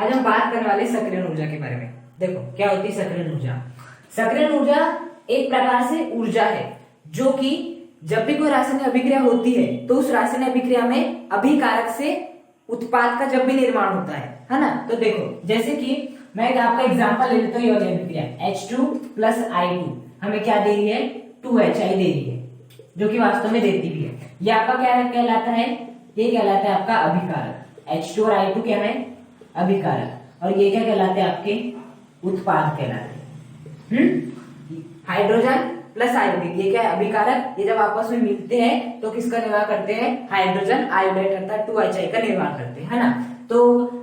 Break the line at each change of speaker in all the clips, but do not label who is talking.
आज हम बात करने वाले सक्रियण ऊर्जा के बारे में। देखो क्या होती है सक्रियण ऊर्जा। सक्रियण ऊर्जा एक प्रकार से ऊर्जा है जो कि जब भी कोई रासायनिक अभिक्रिया होती है तो उस रासायनिक अभिक्रिया में अभिकारक से उत्पाद का जब भी निर्माण होता है ना। तो देखो जैसे कि मैं आपका एग्जांपल ले लेता हूँ, ये वाली अभिक्रिया H2 प्लस I2 हमें क्या दे रही है, 2HI दे रही है, जो कि वास्तव में देती भी है। ये आपका क्या कहलाता है, ये कहलाता है आपका अभिकारक। H2 और I2 क्या है, अभिकारक, और ये क्या कहलाते हैं आपके उत्पाद कहलाते हैं। हाइड्रोजन प्लस आयोडीन ये क्या है, अभिकारक। ये जब आपस में मिलते हैं तो किसका निर्माण करते हैं, हाइड्रोजन आयोडाइड अर्थात 2HI का निर्माण करते हैं, है ना। तो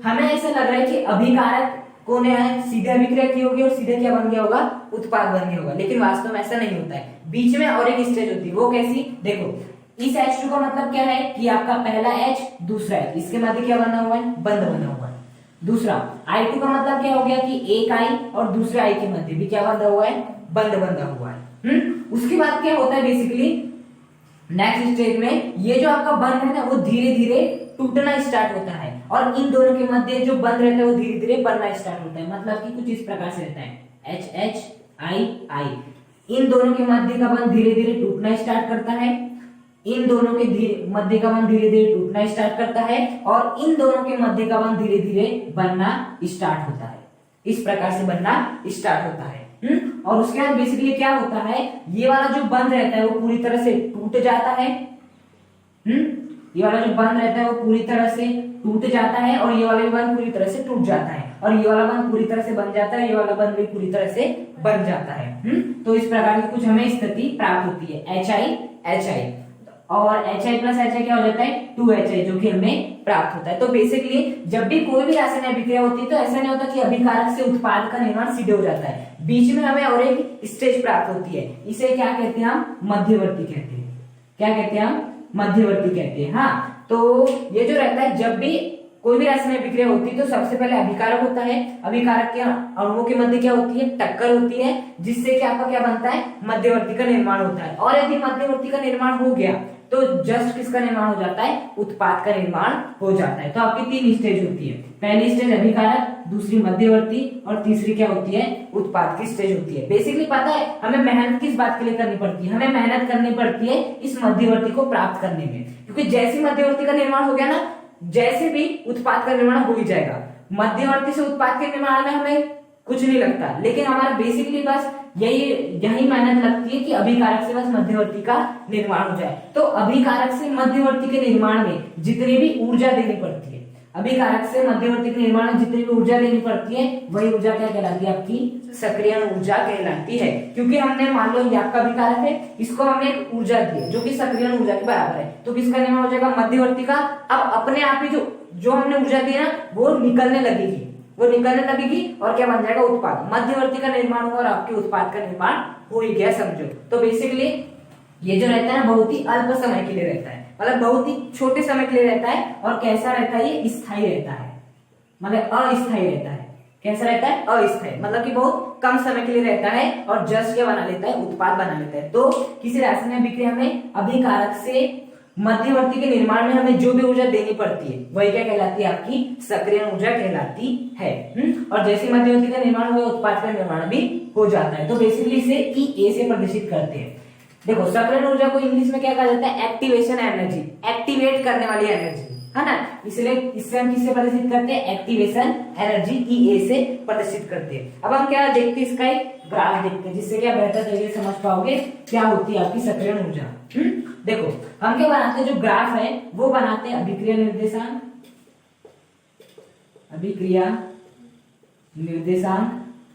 हमें ऐसा लग रहा है कि अभिकारक कौन है, सीधे अभिक्रिया की होगी और सीधे क्या बन गया होगा, उत्पाद बन गया होगा, लेकिन वास्तव में ऐसा नहीं होता है। बीच में और एक स्टेज होती है, वो कैसी, देखो इस H2 का मतलब क्या है कि आपका पहला H दूसरा H, इसके मध्य क्या बना हुआ है, बंध बना हुआ है। दूसरा I2 का मतलब क्या हो गया कि एक I और दूसरे I के मध्य भी क्या बंधा हुआ है, बंध बंधा हुआ है। उसके बाद क्या होता है, बेसिकली नेक्स्ट स्टेज में ये जो आपका बंध है ना वो धीरे धीरे टूटना स्टार्ट होता है और इन दोनों के मध्य जो बंध रहता है वो धीरे धीरे बनना स्टार्ट होता है। मतलब कि कुछ इस प्रकार से रहता है HHII, इन दोनों के मध्य का बंध धीरे धीरे टूटना स्टार्ट करता है, इन दोनों के मध्य का बंध धीरे धीरे टूटना स्टार्ट करता है और इन दोनों के मध्य का बंध धीरे धीरे बनना स्टार्ट होता है। इस प्रकार से बनना स्टार्ट होता है। और उसके बाद बेसिकली क्या होता है, ये वाला जो बंध रहता है वो पूरी तरह से टूट जाता है। ये वाला जो बंध रहता है वो पूरी तरह से टूट जाता है और ये वाला भी बंध पूरी तरह से टूट जाता है और ये वाला बंध पूरी तरह से बन जाता है, ये वाला बंध भी पूरी तरह से बन जाता है। तो इस प्रकार की कुछ हमें स्थिति प्राप्त होती है HI और HI प्लस HI क्या हो जाता है, 2HI, जो कि हमें प्राप्त होता है। तो बेसिकली जब भी कोई भी रासायनिक अभिक्रिया होती है तो ऐसा नहीं होता कि अभिकारक से उत्पाद का निर्माण सीधे हो जाता है, बीच में हमें और एक स्टेज प्राप्त होती है। इसे क्या कहते हैं, हम मध्यवर्ती कहते हैं। क्या कहते हैं, हम मध्यवर्ती कहते हैं। हाँ, तो ये जो रहता है जब भी कोई भी रासायनिक अभिक्रिया होती है तो सबसे पहले अभिकारक होता है, अभिकारक के अणुओं के मध्य क्या होती है, टक्कर होती है, जिससे कि आपका क्या बनता है, मध्यवर्ती का निर्माण होता है। और यदि मध्यवर्ती का निर्माण हो गया तो जस्ट किसका निर्माण हो जाता है, उत्पाद का निर्माण हो जाता है। तो आपकी 3 स्टेज होती है, पहली स्टेज अभिकारक, दूसरी मध्यवर्ती और तीसरी क्या होती है, उत्पाद की स्टेज होती है। बेसिकली पता है हमें मेहनत किस बात के लिए करनी पड़ती है, हमें मेहनत करनी पड़ती है इस मध्यवर्ती को प्राप्त करने में, क्योंकि जैसे मध्यवर्ती का निर्माण हो गया ना, जैसे भी उत्पाद का निर्माण हो ही जाएगा। मध्यवर्ती से उत्पाद के निर्माण में हमें कुछ नहीं लगता, लेकिन हमारा बेसिकली बस यही मेहनत लगती है कि अभिकारक से बस मध्यवर्ती का निर्माण हो जाए। तो अभिकारक से मध्यवर्ती के निर्माण में जितनी भी ऊर्जा देनी पड़ती है, अभिकारक से मध्यवर्ती के निर्माण में जितनी भी ऊर्जा देनी पड़ती है वही ऊर्जा क्या कहलाती है, आपकी सक्रियण ऊर्जा कहलाती है। क्योंकि हमने मान लो ये आपका अभिकारक है, इसको हमने एक ऊर्जा दी है जो कि सक्रियण ऊर्जा के बराबर है, तो किसका निर्माण हो जाएगा, मध्यवर्ती का। अब अपने आप ही जो हमने ऊर्जा दी ना वो निकलने लगेगी, और क्या बन जाएगा, उत्पाद। मध्यवर्ती का निर्माण हुआ और आपके उत्पाद का निर्माण हो ही गया, समझो। तो बेसिकली ये जो रहता है ना बहुत ही अल्प समय के लिए रहता है, मतलब बहुत ही छोटे समय के लिए रहता है। और कैसा रहता है, ये स्थायी रहता है, मतलब अस्थायी रहता है। कैसा रहता है, अस्थायी, मतलब कि बहुत कम समय के लिए रहता है और जस्ट क्या बना लेता है, उत्पाद बना लेता है। तो किसी रासायनिक अभिक्रिया में अभिकारक से मध्यवर्ती के निर्माण में हमें जो भी ऊर्जा देनी पड़ती है वही क्या कहलाती है, आपकी सक्रियण ऊर्जा कहलाती है। और जैसे मध्यवर्ती का निर्माण हुआ उत्पाद का निर्माण भी हो जाता है। तो बेसिकली इसे EA से प्रदर्शित करते हैं। देखो सक्रियण ऊर्जा को इंग्लिश में क्या कहा जाता है, एक्टिवेशन एनर्जी, एक्टिवेट करने वाली एनर्जी, है ना। इसलिए इससे हम किससे प्रदर्शित करते हैं, एक्टिवेशन एनर्जी EA से प्रदर्शित करते हैं। अब हम क्या देखते हैं, इसका एक ग्राफ देखते हैं जिससे क्या बेहतर तरीके से समझ पाओगे क्या होती है आपकी सक्रियण ऊर्जा। देखो हम क्या बनाते हैं, जो ग्राफ है वो बनाते हैं अभिक्रिया निर्देशांक,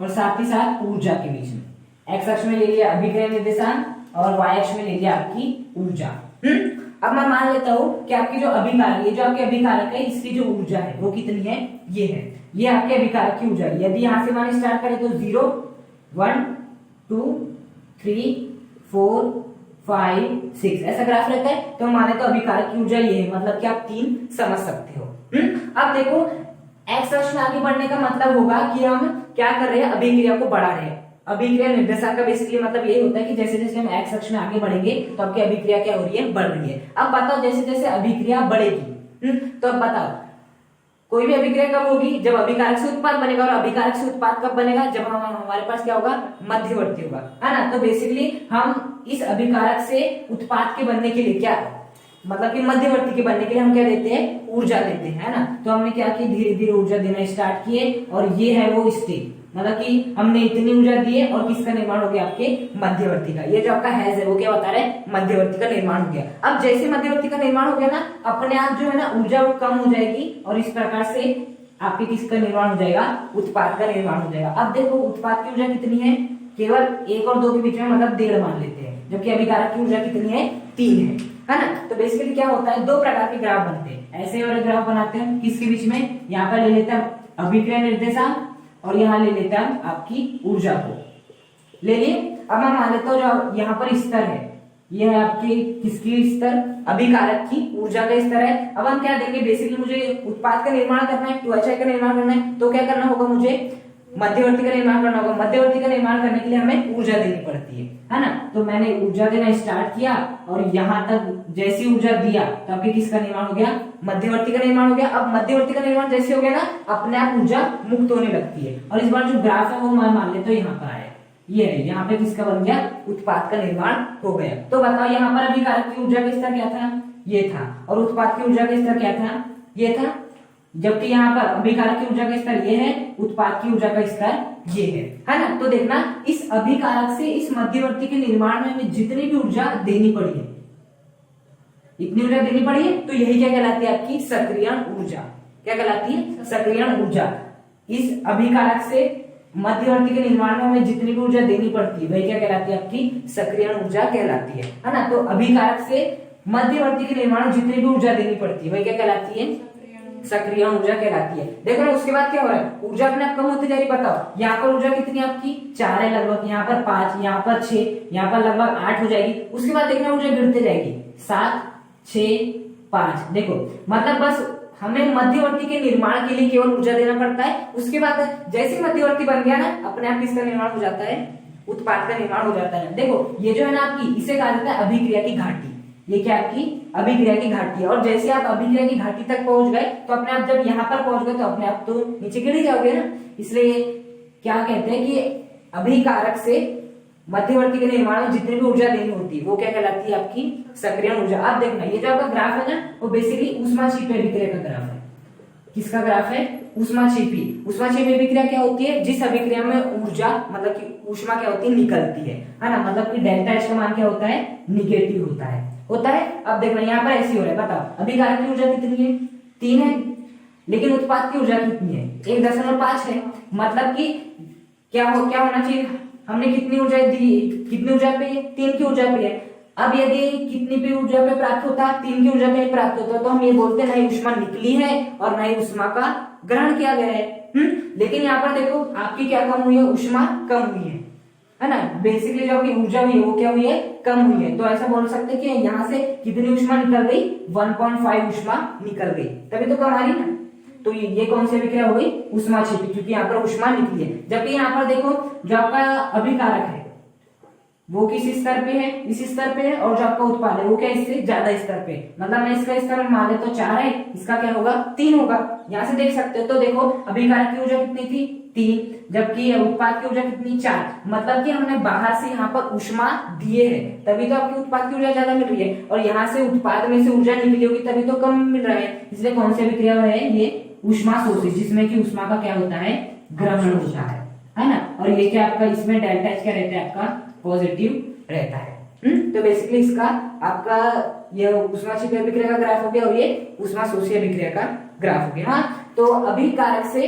और साथ ही साथ ऊर्जा के बीच में। एक्स अक्ष में ले लिया अभिक्रिया निर्देशांक और वाई अक्ष में ले लिया आपकी ऊर्जा। अब मैं मान लेता हूं कि आपकी जो अभिकारक, ये जो आपके अभिकारक है इसकी जो ऊर्जा है वो कितनी है, ये है, ये आपके अभिकारक की ऊर्जा है। यदि यहां से मान स्टार्ट करें तो 0 1 2 3 4 5 6 ऐसा ग्राफ रहता है। तो माने तो अभिकारक की ऊर्जा ये है, मतलब कि आप 3 समझ सकते हो। अब देखो एक्स अक्ष में आगे बढ़ने का मतलब होगा कि हम क्या कर रहे हैं, अभिक्रिया को बढ़ा रहे हैं। अभिक्रिया निर्देशांक का बेसिकली मतलब यही होता है कि जैसे जैसे हम एक्स अक्ष में आगे बढ़ेंगे तो आपकी अभिक्रिया क्या हो रही है, बढ़ रही है। अब बताओ जैसे जैसे अभिक्रिया बढ़ेगी तो अब बताओ कोई भी अभिक्रिया कब होगी, जब अभिकारक से उत्पाद बनेगा, और अभिकारक से उत्पाद कब बनेगा, जब हमारे पास क्या होगा, मध्यवर्ती होगा, है ना। तो बेसिकली हम इस अभिकारक से उत्पाद के बनने के लिए क्या, मतलब कि मध्यवर्ती के बनने के लिए हम क्या देते हैं, ऊर्जा देते हैं, है ना। तो हमने क्या की, धीरे धीरे ऊर्जा देना स्टार्ट किए, और ये है वो स्टेज, मतलब कि हमने इतनी ऊर्जा दी है, और किसका निर्माण हो गया, आपके मध्यवर्ती का। ये जो आपका हैज है वो क्या बता रहा है, मध्यवर्ती का निर्माण हो गया। अब जैसे मध्यवर्ती का निर्माण हो गया ना, अपने आप जो है ना ऊर्जा वो कम हो जाएगी, और इस प्रकार से आपके किसका निर्माण हो जाएगा, उत्पाद का निर्माण हो जाएगा। अब देखो उत्पाद की ऊर्जा कितनी है, केवल 1 और 2 के बीच में, मतलब 1.5 मान लेते हैं, जबकि अभिकारक की ऊर्जा कितनी है, 3 है ना। तो बेसिकली क्या होता है, 2 प्रकार के ग्राफ बनते हैं, ऐसे वाले ग्राफ बनाते हैं, किसके बीच में, यहाँ पर ले लेते हैं अभिक्रिया निर्देशांक, और यहाँ ले लेते हैं आपकी ऊर्जा को ले लिए। अब हम मान लेते हो जो यहाँ पर स्तर है, ये है आपकी किसकी स्तर, अभिकारक की ऊर्जा का स्तर है। अब हम क्या देंगे, बेसिकली मुझे उत्पाद का निर्माण करना है, 2HI का निर्माण करना है, तो क्या करना होगा, मुझे मध्यवर्ती का निर्माण करना होगा। मध्यवर्ती का निर्माण करने के लिए हमें ऊर्जा देनी पड़ती है ना। तो मैंने ऊर्जा देना स्टार्ट किया, और यहाँ तक जैसी ऊर्जा दिया तो आपके किसका निर्माण हो गया, मध्यवर्ती का निर्माण हो गया। अब मध्यवर्ती का निर्माण जैसे हो गया ना, अपने आप ऊर्जा मुक्त होने लगती है, और इस बार जो ग्राफ है वो मैं मान लेता हूँ यहाँ पर आया, ये है, यहाँ पे किसका बन गया, उत्पाद का निर्माण हो गया। तो बताओ यहाँ पर अभिकारक की ऊर्जा का स्तर क्या था, ये था, और उत्पाद की ऊर्जा का स्तर क्या था, ये था, जबकि यहाँ पर अभिकारक की ऊर्जा का स्तर ये है, उत्पाद की ऊर्जा का स्तर ये है ना। तो देखना, इस अभिकारक से इस मध्यवर्ती के निर्माण में हमें जितनी भी ऊर्जा देनी पड़ी है, इतनी ऊर्जा देनी पड़ी है, तो यही क्या कहलाती है, आपकी सक्रियण ऊर्जा। क्या कहलाती है, सक्रियण ऊर्जा। इस अभिकारक से मध्यवर्ती के निर्माण में हमें जितनी भी ऊर्जा देनी पड़ती है, वही क्या कहलाती है, आपकी सक्रियण ऊर्जा कहलाती है ना। तो अभिकारक से मध्यवर्ती के निर्माण में जितनी भी ऊर्जा देनी पड़ती है, वही क्या कहलाती है, सक्रिय ऊर्जा कहलाती है। देखो ना, उसके बाद क्या हो रहा है, ऊर्जा अपने आप कम होती जा रही। बताओ यहाँ पर ऊर्जा कितनी आपकी, 4 है लगभग, यहाँ पर 5, यहाँ पर 6, यहाँ पर लगभग 8 हो जाएगी। उसके बाद देखना ऊर्जा गिरते जाएगी, 7, 6, 5। देखो मतलब बस हमें मध्यवर्ती के निर्माण के लिए केवल ऊर्जा देना पड़ता है। उसके बाद जैसे मध्यवर्ती बन गया ना, अपने आप किसका निर्माण हो जाता है, उत्पाद का निर्माण हो जाता है। देखो ये जो है ना आपकी, इसे कहा जाता है अभिक्रिया की घाटी। ये क्या आपकी अभिक्रिया की घाटी है, और जैसे आप अभिक्रिया की घाटी तक पहुंच गए, तो अपने आप जब यहाँ पर पहुंच गए तो अपने आप तो नीचे गिर ही जाओगे ना। इसलिए क्या कहते हैं कि अभिकारक से मध्यवर्ती के निर्माण में जितनी भी ऊर्जा देनी होती है वो क्या कहलाती है, आपकी सक्रियण ऊर्जा। आप देखना, ये जो आपका ग्राफ है ना, वो बेसिकली ऊष्माक्षेपी अभिक्रिया का ग्राफ है। किसका ग्राफ है, ऊष्माक्षेपी। ऊष्माक्षेपी अभिक्रिया क्या होती है, जिस अभिक्रिया में ऊर्जा मतलब कि ऊष्मा क्या होती है, निकलती है ना। मतलब कि डेल्टा एच का मान क्या होता है, निगेटिव होता है। अब देखना यहाँ पर ऐसी हो रहा है, बताओ अभिकारक की ऊर्जा कितनी है, 3 है, लेकिन उत्पाद की ऊर्जा कितनी है, 1.5 है। मतलब कि क्या होना चाहिए, हमने कितनी ऊर्जा दी, कितनी ऊर्जा पे, 3 की ऊर्जा पे है। अब यदि कितनी भी ऊर्जा पे प्राप्त होता है, 3 की ऊर्जा पे प्राप्त होता है, तो हम ये बोलते हैं ना ही ऊष्मा निकली है और ना ही ऊष्मा का ग्रहण किया गया है। लेकिन यहाँ पर देखो आपकी क्या कम हुई है, ऊष्मा कम हुई है ना। बेसिकली जो आपकी ऊर्जा हुई है वो क्या हुई है, कम हुई है। तो ऐसा बोल सकते हैं कि यहाँ से कितनी ऊष्मा निकल गई, 1.5 ऊष्मा निकल गई, तभी तो कम आ रही ना। तो ये कौन सी अभिक्रिया हो गई, ऊष्माक्षेपी, क्योंकि यहाँ पर ऊष्मा निकली है। जबकि यहाँ पर देखो जो आपका अभिकारक है वो किस स्तर पे है, इस स्तर पे है, और जो आपका उत्पाद है वो क्या इससे ज्यादा स्तर पे। मतलब मैं इसका स्तर मान लेता हूं 4 है, इसका क्या होगा, 3 होगा। यहाँ से देख सकते हो। तो देखो अभिकारक की ऊर्जा कितनी थी, 3, जबकि उत्पाद की ऊर्जा कितनी, 4। मतलब कि हमने बाहर से यहाँ पर ऊष्मा दिए है, तभी तो आपकी उत्पाद की ऊर्जा ज्यादा मिल रही है, और यहाँ से उत्पाद में से ऊर्जा निकली होगी तभी तो कम मिल रहा है। इसलिए कौन सी अभिक्रिया है, ये ऊष्मा शोषित, जिसमें कि ऊष्मा का क्या होता है, ग्रहण होता है ना। और ये क्या आपका, इसमें डेल्टा एच क्या रहता है, आपका पॉजिटिव रहता है। तो बेसिकली इसका आपका ये ऊष्माक्षेपी अभिक्रिया का ग्राफ हो गया, और ये ऊष्मा शोषी अभिक्रिया का ग्राफ हो गया। हाँ, तो अभिकारक से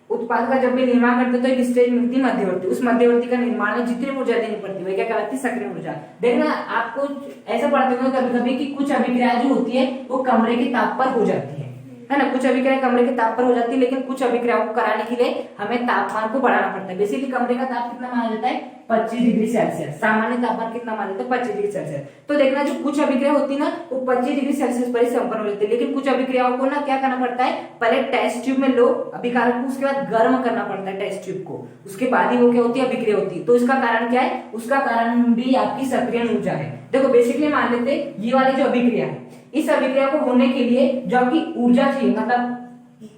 उत्पाद का जब भी निर्माण करते तो एक स्टेज मिलती मध्यवर्ती। उस मध्यवर्ती का निर्माण में जितनी ऊर्जा देनी पड़ती है वह क्या कहलाती है, सक्रिय ऊर्जा। देखना आपको ऐसा पढ़ते हो कभी कभी कि कुछ अभिक्रिया जो होती है वो कमरे के ताप पर हो जाती है ना। कुछ अभिक्रिया कमरे के ताप पर हो जाती है, लेकिन कुछ अभिक्रियाओं को कराने के लिए हमें तापमान को बढ़ाना पड़ता है। बेसिकली कमरे का ताप कितना माना जाता है, 25 डिग्री सेल्सियस। सामान्य तापमान कितना माना जाता है, 25 डिग्री सेल्सियस। तो देखना जो कुछ अभिक्रिया होती है ना वो 25 डिग्री सेल्सियस पर ही संपन्न हो जाती है, लेकिन कुछ अभिक्रियाओं को ना क्या करना पड़ता है, पहले टेस्ट ट्यूब में लो अभिकारक को, उसके बाद गर्म करना पड़ता है टेस्ट ट्यूब को, उसके बाद ही वो क्या होती है, अभिक्रिया होती है। तो इसका कारण क्या है, उसका कारण भी आपकी सक्रियण ऊर्जा है। देखो बेसिकली मान लेते ये वाली जो अभिक्रिया है, इस अभिक्रिया को होने के लिए जो आपकी ऊर्जा चाहिए, मतलब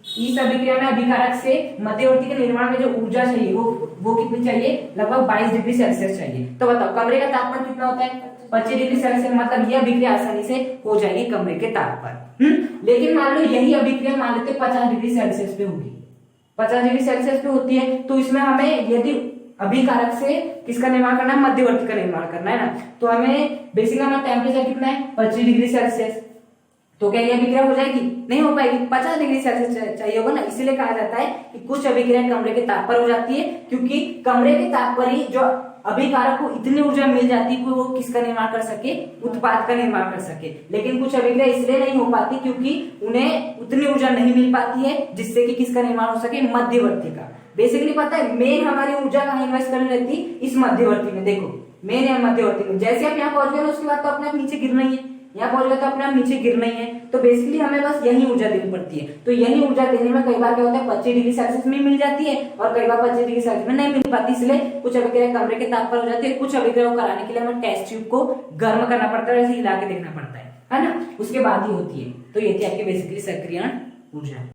इस अभिक्रिया में अभिकारक से मध्यवर्ती के निर्माण में जो ऊर्जा चाहिए वो कितनी चाहिए, लगभग 22 डिग्री सेल्सियस चाहिए। तो बताओ कमरे का तापमान कितना होता है, 25 डिग्री सेल्सियस, मतलब यह अभिक्रिया आसानी से हो जाएगी कमरे के ताप पर। लेकिन मान लो यही अभिक्रिया मान लेते 50 डिग्री सेल्सियस पे होगी, 50 डिग्री सेल्सियस पे होती है, तो इसमें हमें यदि अभिकारक से किसका निर्माण करना है, मध्यवर्ती का निर्माण करना है ना, तो हमें बेसिक हमारा टेम्परेचर कितना है 25 डिग्री सेल्सियस। तो क्या ये अभिक्रिया हो जाएगी, नहीं हो पाएगी, 50 डिग्री सेल्सियस चाहिए होगा ना। इसीलिए कहा जाता है कि कुछ अभिक्रिया कमरे के ताप पर हो जाती है, क्योंकि कमरे के ताप पर ही जो अभिकारक को इतनी ऊर्जा मिल जाती है कि वो किसका निर्माण कर सके, उत्पाद का निर्माण कर सके। लेकिन कुछ अभिक्रिया इसलिए नहीं हो पाती क्योंकि उन्हें उतनी ऊर्जा नहीं मिल पाती है जिससे कि किसका निर्माण हो सके, मध्यवर्ती का। बेसिकली पता है मेन हमारी ऊर्जा कहाँ इन्वेस्ट करनी रहती, इस मध्यवर्ती में। देखो मेन है मध्यवर्ती में, जैसे आप यहाँ पहुंच गए ना उसके बाद तो अपने आप नीचे गिरना ही है, यहाँ पहुंच गए तो अपने आप नीचे गिरना ही है। तो बेसिकली हमें बस यही ऊर्जा देनी पड़ती है। तो यही ऊर्जा देने में कई बार क्या होता है 25 डिग्री सेल्सियस में मिल जाती है और कई बार 25 डिग्री सेल्सियस में नहीं मिल पाती, इसलिए कुछ अभिक्रिया कमरे के ताप पर हो जाती है। कुछ अभिक्रिया को कराने के लिए हमें टेस्ट ट्यूब को गर्म करना पड़ता है, ऐसे हिला के देखना पड़ता है ना, उसके बाद ही होती है। तो ये थी आपकी बेसिकली सक्रियण ऊर्जा।